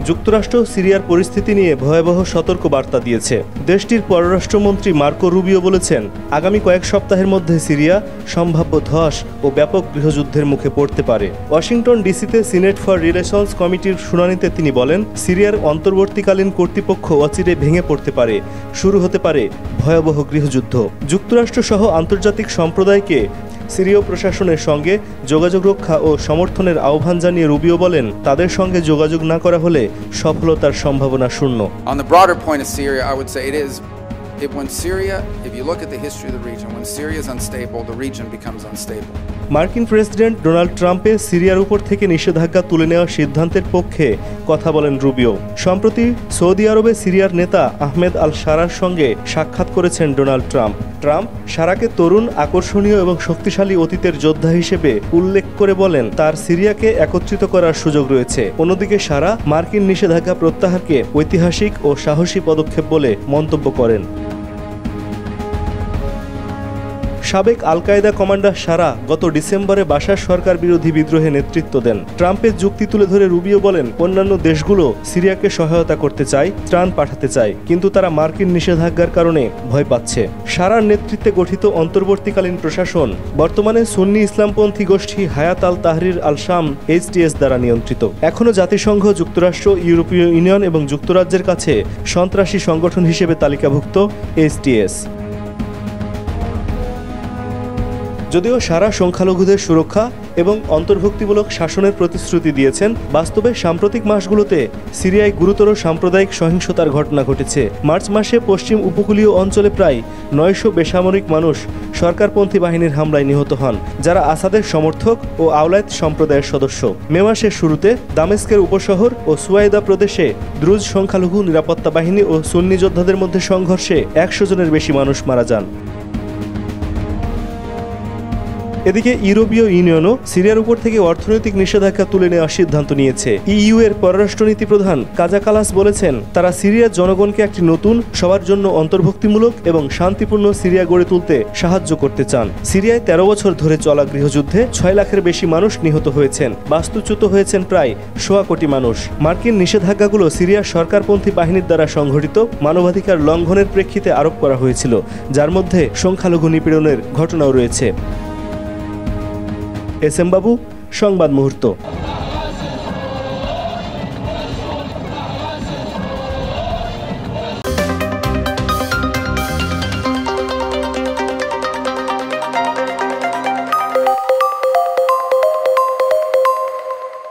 যুক্তরাষ্ট্র সিরিয়ার পরিস্থিতি নিয়ে ভয়াবহ সতর্ক বার্তা দিয়েছে। দেশটির পররাষ্ট্রমন্ত্রী মার্কো রুবিও বলেছেন, আগামী কয়েক সপ্তাহের মধ্যে সিরিয়া সম্ভাব্য ধস ও ব্যাপক গৃহযুদ্ধের মুখে পড়তে পারে। ওয়াশিংটন ডিসিতে সিনেট ফর রিলেশনস কমিটির শুনানিতে তিনি বলেন, সিরিয়ার অন্তর্বর্তীকালীন কর্তৃপক্ষ অচিরে ভেঙে পড়তে পারে, শুরু হতে পারে ভয়াবহ গৃহযুদ্ধ। যুক্তরাষ্ট্র সহ আন্তর্জাতিক সম্প্রদায়কে সিরীয় প্রশাসনের সঙ্গে যোগাযোগ রক্ষা ও সমর্থনের আহ্বান জানিয়ে রুবিও বলেন, তাদের সঙ্গে যোগাযোগ না করা হলে সফলতার সম্ভাবনা শূন্য। On the broader point of Syria, I would say when Syria, if you look at the history of the region, when Syria is unstable, the region becomes unstable. মার্কিন প্রেসিডেন্ট ডোনাল্ড ট্রাম্পের সিরিয়ার উপর থেকে নিষেধাজ্ঞা তুলে নেওয়ার সিদ্ধান্তের পক্ষে কথা বলেন রুবিও। সম্প্রতি সৌদি আরবে সিরিয়ার নেতা আহমেদ আল শারার সঙ্গে সাক্ষাৎ করেছেন ডোনাল্ড ট্রাম্প। শারাকে তরুণ, আকর্ষণীয় এবং শক্তিশালী অতীতের যোদ্ধা হিসেবে উল্লেখ করে বলেন, তার সিরিয়াকে একত্রিত করার সুযোগ রয়েছে। অন্যদিকে শারা মার্কিন নিষেধাজ্ঞা প্রত্যাহারকে ঐতিহাসিক ও সাহসী পদক্ষেপ বলে মন্তব্য করেন। সাবেক আল কায়েদা কমান্ডার শারা গত ডিসেম্বরে বাশার সরকার বিরোধী বিদ্রোহে নেতৃত্ব দেন। ট্রাম্পের যুক্তি তুলে ধরে রুবিও বলেন, অন্যান্য দেশগুলো সিরিয়াকে সহায়তা করতে চায়, ত্রাণ পাঠাতে চায়, কিন্তু তারা মার্কিন নিষেধাজ্ঞার কারণে ভয় পাচ্ছে। শারার নেতৃত্বে গঠিত অন্তর্বর্তীকালীন প্রশাসন বর্তমানে সুন্নি ইসলামপন্থী গোষ্ঠী হায়াত আল তাহরির আল শাম HTS দ্বারা নিয়ন্ত্রিত। এখনও জাতিসংঘ, যুক্তরাষ্ট্র, ইউরোপীয় ইউনিয়ন এবং যুক্তরাজ্যের কাছে সন্ত্রাসী সংগঠন হিসেবে তালিকাভুক্ত HTS। যদিও শারা সংখ্যালঘুদের সুরক্ষা এবং অন্তর্ভুক্তিমূলক শাসনের প্রতিশ্রুতি দিয়েছেন, বাস্তবে সাম্প্রতিক মাসগুলোতে সিরিয়ায় গুরুতর সাম্প্রদায়িক সহিংসতার ঘটনা ঘটেছে। মার্চ মাসে পশ্চিম উপকূলীয় অঞ্চলে প্রায় 900 বেসামরিক মানুষ সরকারপন্থী বাহিনীর হামলায় নিহত হন, যারা আসাদের সমর্থক ও আওলাদ সম্প্রদায়ের সদস্য। মে মাসের শুরুতে দামেস্কের উপশহর ও সুয়াইদা প্রদেশে দ্রুজ সংখ্যালঘু নিরাপত্তা বাহিনী ও সুন্নি যোদ্ধাদের মধ্যে সংঘর্ষে 100 জনের বেশি মানুষ মারা যান। এদিকে ইউরোপীয় ইউনিয়নও সিরিয়ার উপর থেকে অর্থনৈতিক নিষেধাজ্ঞা তুলে নেওয়ার সিদ্ধান্ত নিয়েছে। EU এর পররাষ্ট্রনীতি প্রধান কাজা কালাস বলেছেন, তারা সিরিয়ার জনগণকে একটি নতুন, সবার জন্য অন্তর্ভুক্তিমূলক এবং শান্তিপূর্ণ সিরিয়া গড়ে তুলতে সাহায্য করতে চান। সিরিয়ায় 13 বছর ধরে চলা গৃহযুদ্ধে 6 লাখের বেশি মানুষ নিহত হয়েছেন, বাস্তুচ্যুত হয়েছেন প্রায় 1.25 কোটি মানুষ। মার্কিন নিষেধাজ্ঞাগুলো সিরিয়ার সরকারপন্থী বাহিনীর দ্বারা সংঘটিত মানবাধিকার লঙ্ঘনের প্রেক্ষিতে আরোপ করা হয়েছিল, যার মধ্যে সংখ্যালঘু নিপীড়নের ঘটনাও রয়েছে। SM বাবু, সংবাদ মুহূর্ত।